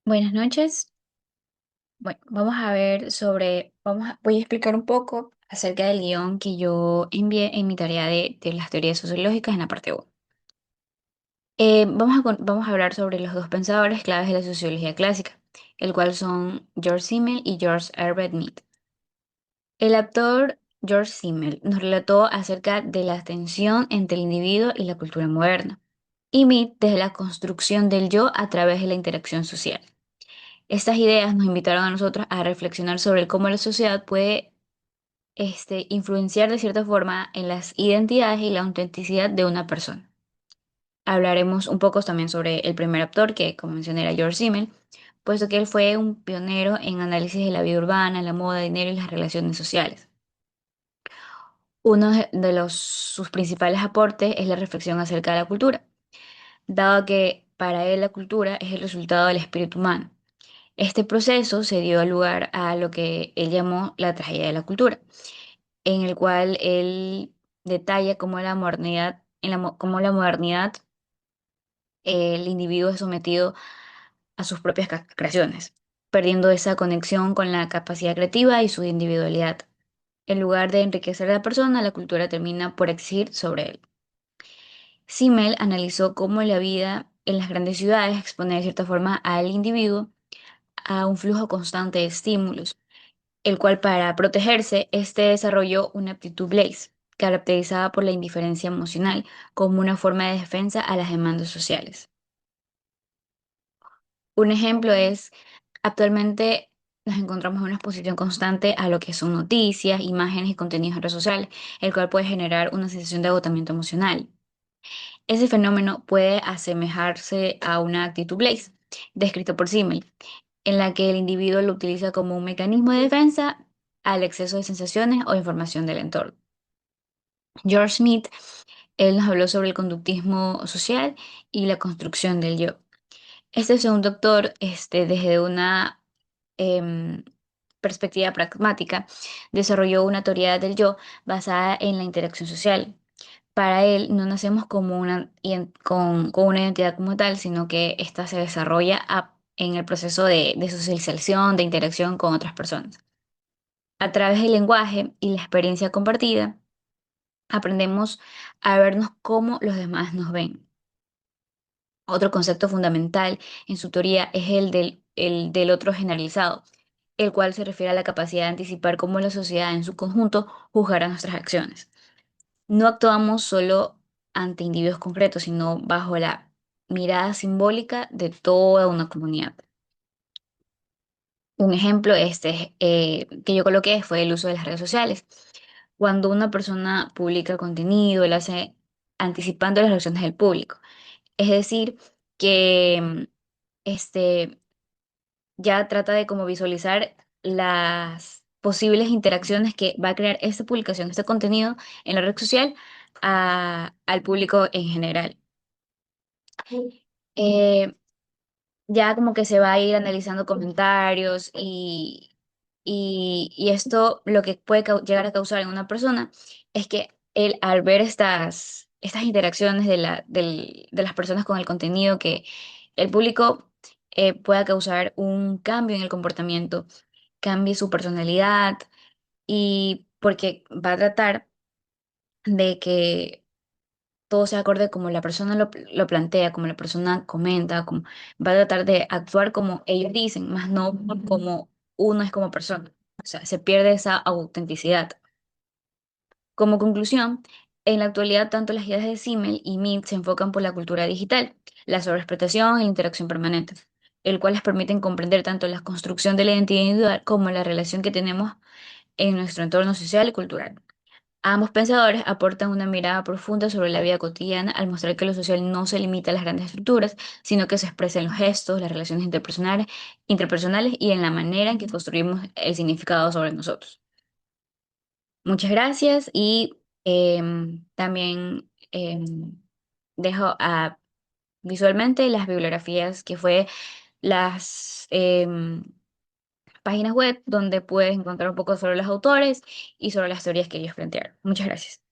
Buenas noches. Bueno, vamos a ver voy a explicar un poco acerca del guión que yo envié en mi tarea de las teorías sociológicas en la parte 1. Vamos a hablar sobre los dos pensadores claves de la sociología clásica, el cual son George Simmel y George Herbert Mead. El autor George Simmel nos relató acerca de la tensión entre el individuo y la cultura moderna, y Mead desde la construcción del yo a través de la interacción social. Estas ideas nos invitaron a nosotros a reflexionar sobre cómo la sociedad puede influenciar de cierta forma en las identidades y la autenticidad de una persona. Hablaremos un poco también sobre el primer autor, que como mencioné era George Simmel, puesto que él fue un pionero en análisis de la vida urbana, la moda, el dinero y las relaciones sociales. Uno de sus principales aportes es la reflexión acerca de la cultura, dado que para él la cultura es el resultado del espíritu humano. Este proceso se dio lugar a lo que él llamó la tragedia de la cultura, en el cual él detalla cómo cómo la modernidad, el individuo es sometido a sus propias creaciones, perdiendo esa conexión con la capacidad creativa y su individualidad. En lugar de enriquecer a la persona, la cultura termina por exigir sobre él. Simmel analizó cómo la vida en las grandes ciudades expone de cierta forma al individuo a un flujo constante de estímulos, el cual para protegerse, este desarrolló una aptitud Blaze, caracterizada por la indiferencia emocional, como una forma de defensa a las demandas sociales. Un ejemplo es, actualmente nos encontramos en una exposición constante a lo que son noticias, imágenes y contenidos en redes sociales, el cual puede generar una sensación de agotamiento emocional. Ese fenómeno puede asemejarse a una actitud Blaze, descrito por Simmel, en la que el individuo lo utiliza como un mecanismo de defensa al exceso de sensaciones o información del entorno. George Smith, él nos habló sobre el conductismo social y la construcción del yo. Este segundo doctor, desde una em, perspectiva pragmática, desarrolló una teoría del yo basada en la interacción social. Para él, no nacemos como con una identidad como tal, sino que ésta se desarrolla en el proceso de socialización, de interacción con otras personas. A través del lenguaje y la experiencia compartida, aprendemos a vernos como los demás nos ven. Otro concepto fundamental en su teoría es el del otro generalizado, el cual se refiere a la capacidad de anticipar cómo la sociedad en su conjunto juzgará nuestras acciones. No actuamos solo ante individuos concretos, sino bajo la mirada simbólica de toda una comunidad. Un ejemplo que yo coloqué fue el uso de las redes sociales. Cuando una persona publica contenido, lo hace anticipando las reacciones del público. Es decir, que este, ya trata de como visualizar las posibles interacciones que va a crear esta publicación, este contenido en la red social al público en general. Eh, ya como que se va a ir analizando comentarios y esto lo que puede llegar a causar en una persona es que él al ver estas interacciones de las personas con el contenido que el público pueda causar un cambio en el comportamiento, cambie su personalidad y porque va a tratar de que todo sea acorde como la persona lo plantea, como la persona comenta, como, va a tratar de actuar como ellos dicen, más no como uno es como persona. O sea, se pierde esa autenticidad. Como conclusión, en la actualidad tanto las ideas de Simmel y Mead se enfocan por la cultura digital, la sobreexplotación y la interacción permanente, el cual les permiten comprender tanto la construcción de la identidad individual como la relación que tenemos en nuestro entorno social y cultural. Ambos pensadores aportan una mirada profunda sobre la vida cotidiana al mostrar que lo social no se limita a las grandes estructuras, sino que se expresa en los gestos, las relaciones interpersonales y en la manera en que construimos el significado sobre nosotros. Muchas gracias y también dejo visualmente las bibliografías que fue las páginas web donde puedes encontrar un poco sobre los autores y sobre las teorías que ellos plantearon. Muchas gracias.